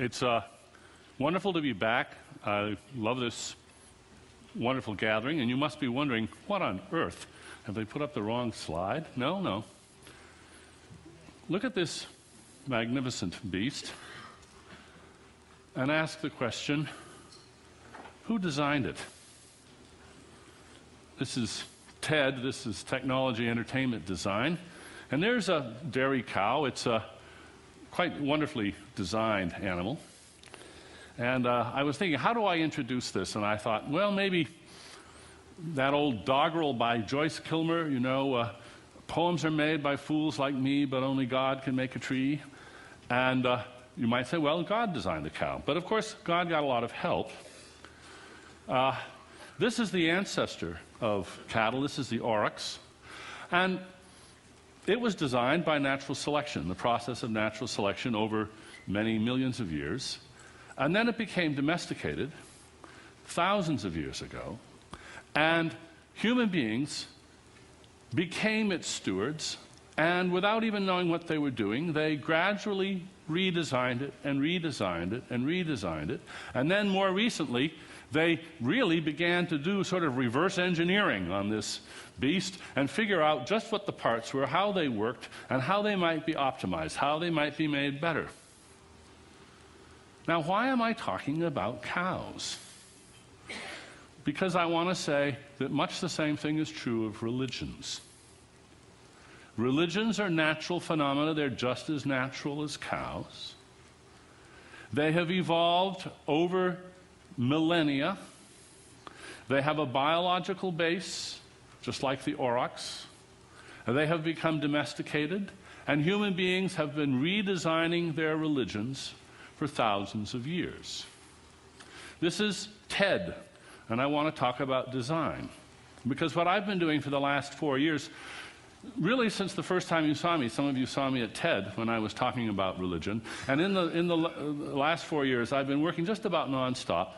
It's wonderful to be back. I love this wonderful gathering, and you must be wondering, what on earth? Have they put up the wrong slide? No, no. Look at this magnificent beast and ask the question, who designed it? This is TED, this is Technology Entertainment Design, and there's a dairy cow. It's a quite wonderfully designed animal. And I was thinking, how do I introduce this? And I thought, well, maybe that old doggerel by Joyce Kilmer, you know, poems are made by fools like me, but only God can make a tree. And you might say, well, God designed the cow. But of course, God got a lot of help. This is the ancestor of cattle. This is the aurochs. And it was designed by natural selection, the process of natural selection over many millions of years. And then it became domesticated thousands of years ago. And human beings became its stewards. And without even knowing what they were doing, they gradually redesigned it and redesigned it and redesigned it. And then more recently, they really began to do sort of reverse engineering on this beast and figure out just what the parts were, how they worked, and how they might be optimized, how they might be made better. Now, why am I talking about cows? Because I want to say that much the same thing is true of religions. Religions are natural phenomena. They're just as natural as cows. They have evolved over millennia. They have a biological base, just like the aurochs. They have become domesticated, and human beings have been redesigning their religions for thousands of years. This is TED, and I want to talk about design. Because what I've been doing for the last 4 years, really since the first time you saw me, some of you saw me at TED when I was talking about religion, and in the last 4 years I've been working just about nonstop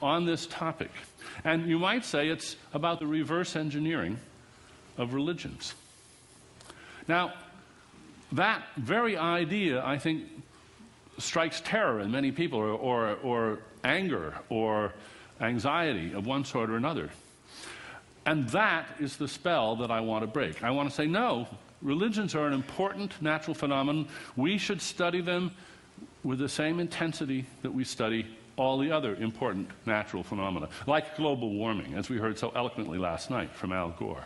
on this topic. And you might say it's about the reverse engineering of religions. Now, that very idea, I think, strikes terror in many people, or anger, or anxiety of one sort or another. And that is the spell that I want to break. I want to say, no, religions are an important natural phenomenon. We should study them with the same intensity that we study all the other important natural phenomena, like global warming, as we heard so eloquently last night from Al Gore.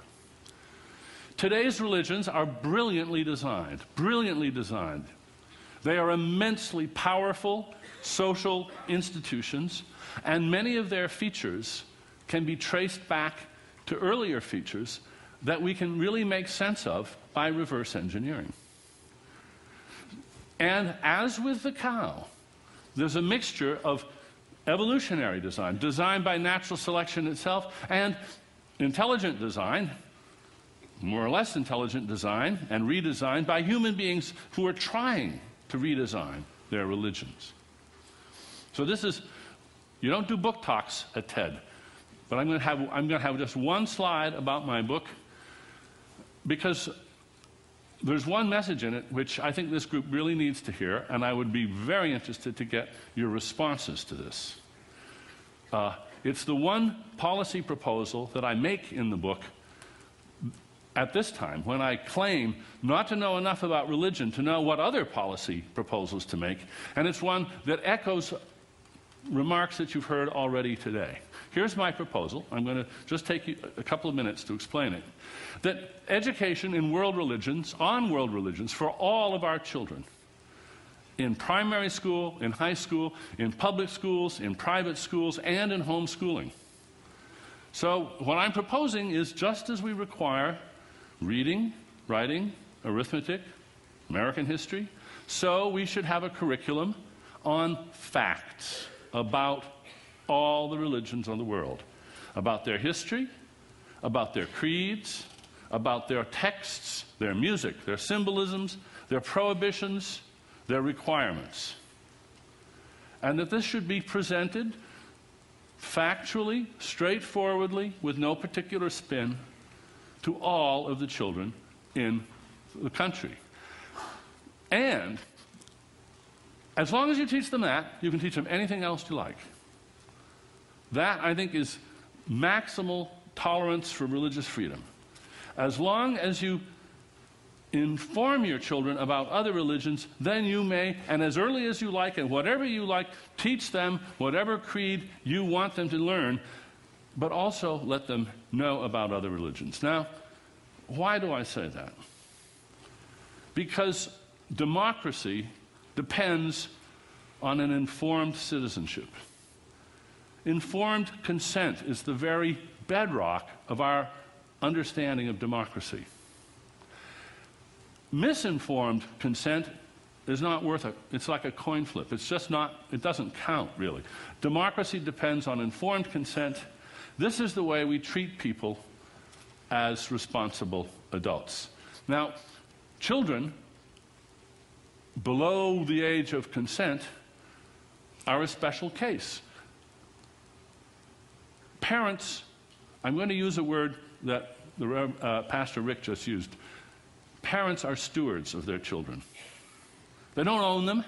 Today's religions are brilliantly designed, brilliantly designed. They are immensely powerful social institutions, and many of their features can be traced back to earlier features that we can really make sense of by reverse engineering. And as with the cow, there's a mixture of evolutionary design, designed by natural selection itself, and intelligent design, more or less intelligent design, and redesigned by human beings who are trying to redesign their religions. So this is, you don't do book talks at TED, but I'm going to have just one slide about my book, because there's one message in it which I think this group really needs to hear, and I would be very interested to get your responses to this. It's the one policy proposal that I make in the book at this time, when I claim not to know enough about religion to know what other policy proposals to make, and it's one that echoes remarks that you've heard already today. Here's my proposal. I'm going to just take you a couple of minutes to explain it. That education in world religions, on world religions, for all of our children, in primary school, in high school, in public schools, in private schools, and in homeschooling. So what I'm proposing is, just as we require reading, writing, arithmetic, American history, so we should have a curriculum on facts about all the religions of the world, about their history, about their creeds, about their texts, their music, their symbolisms, their prohibitions, their requirements. And that this should be presented factually, straightforwardly, with no particular spin, to all of the children in the country. And As long as you teach them that, you can teach them anything else you like. That, I think, is maximal tolerance for religious freedom. As long as you inform your children about other religions, then you may, and as early as you like, and whatever you like, teach them whatever creed you want them to learn, but also let them know about other religions. Now, why do I say that? Because democracy depends on an informed citizenship. Informed consent is the very bedrock of our understanding of democracy. Misinformed consent is not worth it. It's like a coin flip. It's just not, it doesn't count, really. Democracy depends on informed consent. This is the way we treat people as responsible adults. Now, children below the age of consent are a special case. Parents, I'm going to use a word that Pastor Rick just used. Parents are stewards of their children. They don't own them.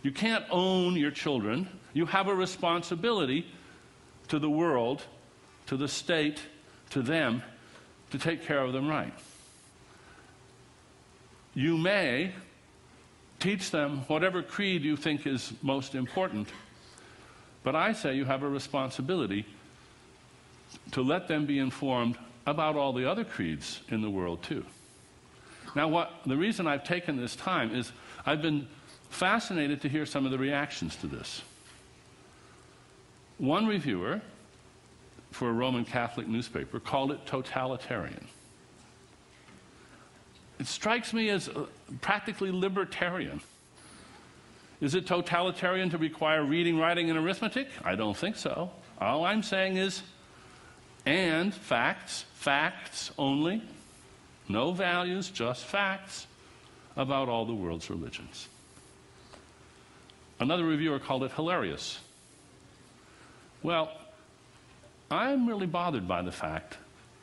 You can't own your children. You have a responsibility to the world, to the state, to them, to take care of them right. You may teach them whatever creed you think is most important, but I say you have a responsibility to let them be informed about all the other creeds in the world too. Now, the reason I've taken this time is I've been fascinated to hear some of the reactions to this. One reviewer for a Roman Catholic newspaper called it totalitarian. It strikes me as practically libertarian. Is it totalitarian to require reading, writing, and arithmetic? I don't think so. All I'm saying is, and facts, facts only, no values, just facts about all the world's religions. Another reviewer called it hilarious. Well, I'm really bothered by the fact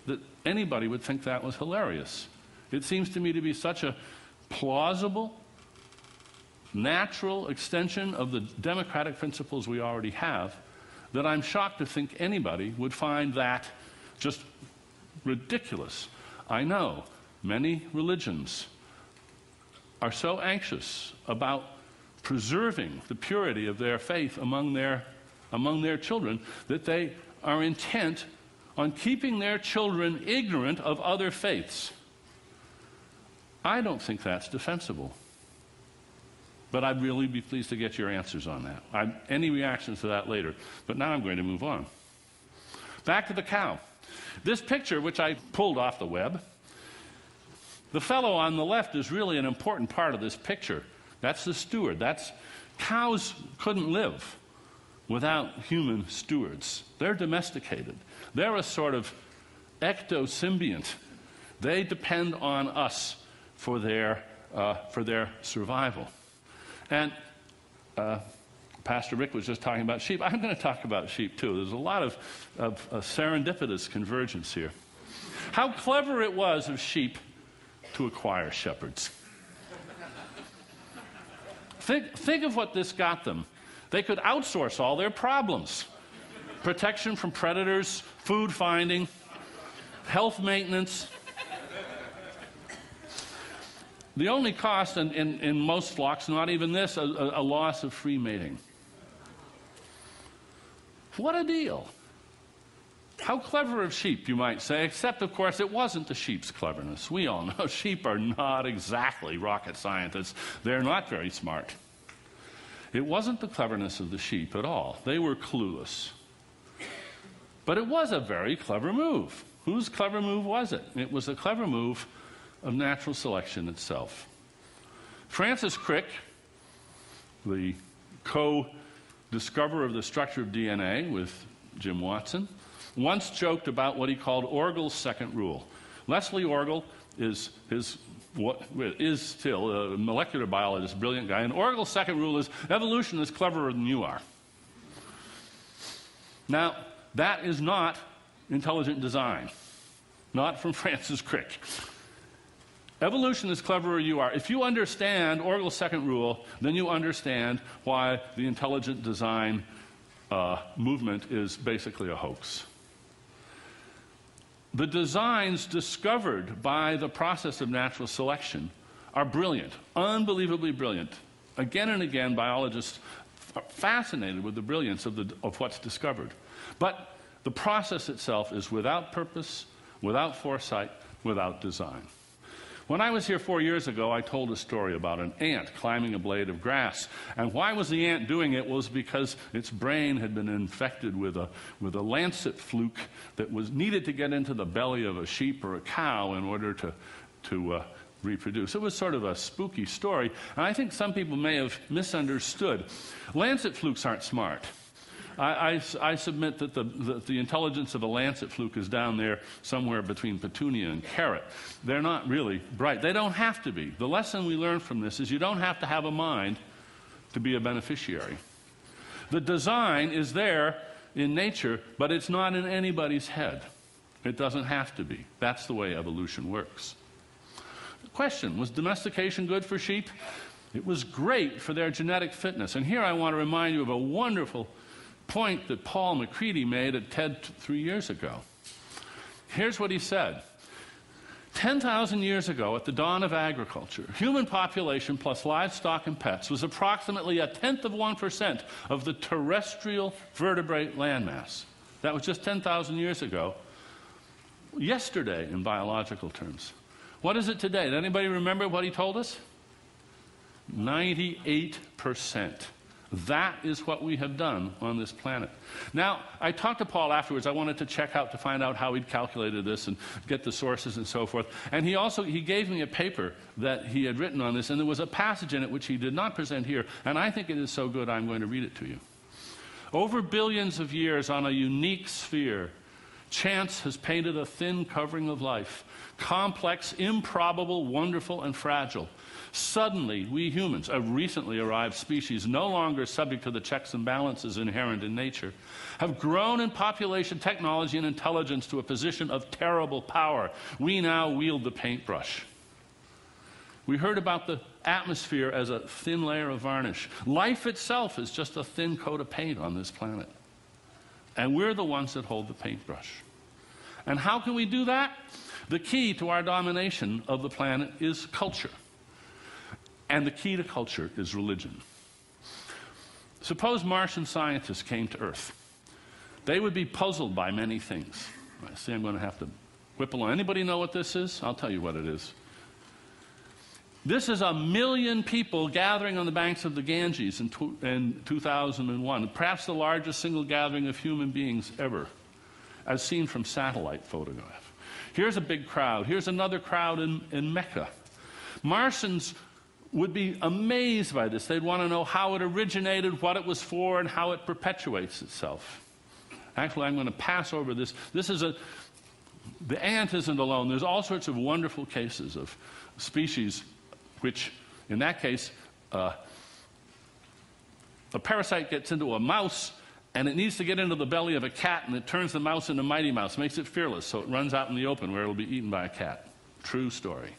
that anybody would think that was hilarious. It seems to me to be such a plausible, natural extension of the democratic principles we already have that I'm shocked to think anybody would find that just ridiculous. I know many religions are so anxious about preserving the purity of their faith among their children that they are intent on keeping their children ignorant of other faiths. I don't think that's defensible. But I'd really be pleased to get your answers on that. Any reactions to that later. But now I'm going to move on. Back to the cow. This picture, which I pulled off the web, the fellow on the left is really an important part of this picture. That's the steward. Cows couldn't live without human stewards. They're domesticated. They're a sort of ectosymbiont. They depend on us for their survival. And Pastor Rick was just talking about sheep. I'm going to talk about sheep too. There's a lot of serendipitous convergence here. How clever it was of sheep to acquire shepherds. Think of what this got them. They could outsource all their problems. Protection from predators, food finding, health maintenance. The only cost in most flocks, not even this, a loss of free mating. What a deal. How clever of sheep, you might say, except, of course, it wasn't the sheep's cleverness. We all know sheep are not exactly rocket scientists. They're not very smart. It wasn't the cleverness of the sheep at all. They were clueless. But it was a very clever move. Whose clever move was it? It was a clever move of natural selection itself. Francis Crick, the co-discoverer of the structure of DNA with Jim Watson, once joked about what he called Orgel's second rule. Leslie Orgel is still a molecular biologist, brilliant guy, and Orgel's second rule is evolution is cleverer than you are. Now, that is not intelligent design, not from Francis Crick. Evolution is cleverer you are. If you understand Orgel's second rule, then you understand why the intelligent design movement is basically a hoax. The designs discovered by the process of natural selection are brilliant, unbelievably brilliant. Again and again, biologists are fascinated with the brilliance of what's discovered. But the process itself is without purpose, without foresight, without design. When I was here 4 years ago, I told a story about an ant climbing a blade of grass. And why was the ant doing it? Was because its brain had been infected with a lancet fluke that was needed to get into the belly of a sheep or a cow in order to reproduce. It was sort of a spooky story, and I think some people may have misunderstood. Lancet flukes aren't smart. I submit that the intelligence of a lancet fluke is down there somewhere between petunia and carrot. They're not really bright. They don't have to be. The lesson we learn from this is you don't have to have a mind to be a beneficiary. The design is there in nature, but it's not in anybody's head. It doesn't have to be. That's the way evolution works. The question, was domestication good for sheep? It was great for their genetic fitness. And here I want to remind you of a wonderful point that Paul McCready made at TED 3 years ago. Here's what he said. 10,000 years ago, at the dawn of agriculture, human population plus livestock and pets was approximately 0.1% of the terrestrial vertebrate landmass. That was just 10,000 years ago. Yesterday, in biological terms. What is it today? Does anybody remember what he told us? 98%. That is what we have done on this planet. Now, I talked to Paul afterwards. I wanted to check out to find out how he'd calculated this and get the sources and so forth. And he gave me a paper that he had written on this, and there was a passage in it which he did not present here, and I think it is so good I'm going to read it to you. Over billions of years on a unique sphere, chance has painted a thin covering of life, complex, improbable, wonderful, and fragile. Suddenly, we humans, a recently arrived species, no longer subject to the checks and balances inherent in nature, have grown in population, technology, and intelligence to a position of terrible power. We now wield the paintbrush. We heard about the atmosphere as a thin layer of varnish. Life itself is just a thin coat of paint on this planet. And we're the ones that hold the paintbrush. And how can we do that? The key to our domination of the planet is culture. And the key to culture is religion. Suppose Martian scientists came to Earth. They would be puzzled by many things. I see I'm going to have to whip along. Anybody know what this is? I'll tell you what it is. This is 1 million people gathering on the banks of the Ganges in 2001, perhaps the largest single gathering of human beings ever, as seen from satellite photograph. Here's a big crowd. Here's another crowd in Mecca. Martians would be amazed by this. They'd want to know how it originated, what it was for, and how it perpetuates itself. Actually, I'm going to pass over this. The ant isn't alone. There's all sorts of wonderful cases of species which, in that case, a parasite gets into a mouse, and it needs to get into the belly of a cat, and it turns the mouse into Mighty Mouse, makes it fearless, so it runs out in the open where it'll be eaten by a cat. True story.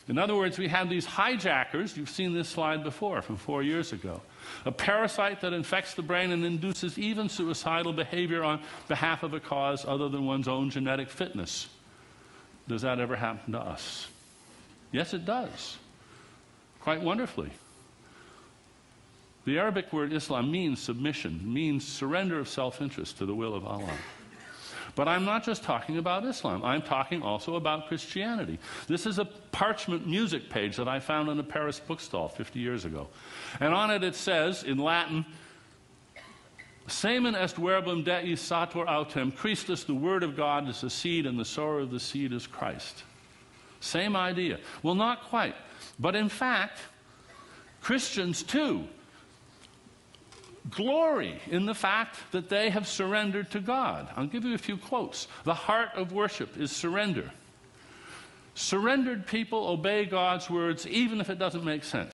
In other words, we have these hijackers. You've seen this slide before from 4 years ago. A parasite that infects the brain and induces even suicidal behavior on behalf of a cause other than one's own genetic fitness. Does that ever happen to us? Yes, it does. Quite wonderfully. The Arabic word Islam means submission, means surrender of self-interest to the will of Allah. But I'm not just talking about Islam. I'm talking also about Christianity. This is a parchment music page that I found in a Paris bookstall 50 years ago. And on it says, in Latin, Semen est verbum Dei sator autem, Christus, the Word of God, is the seed, and the sower of the seed is Christ. Same idea. Well, not quite. But in fact, Christians too glory in the fact that they have surrendered to God. I'll give you a few quotes. The heart of worship is surrender. Surrendered people obey God's words even if it doesn't make sense.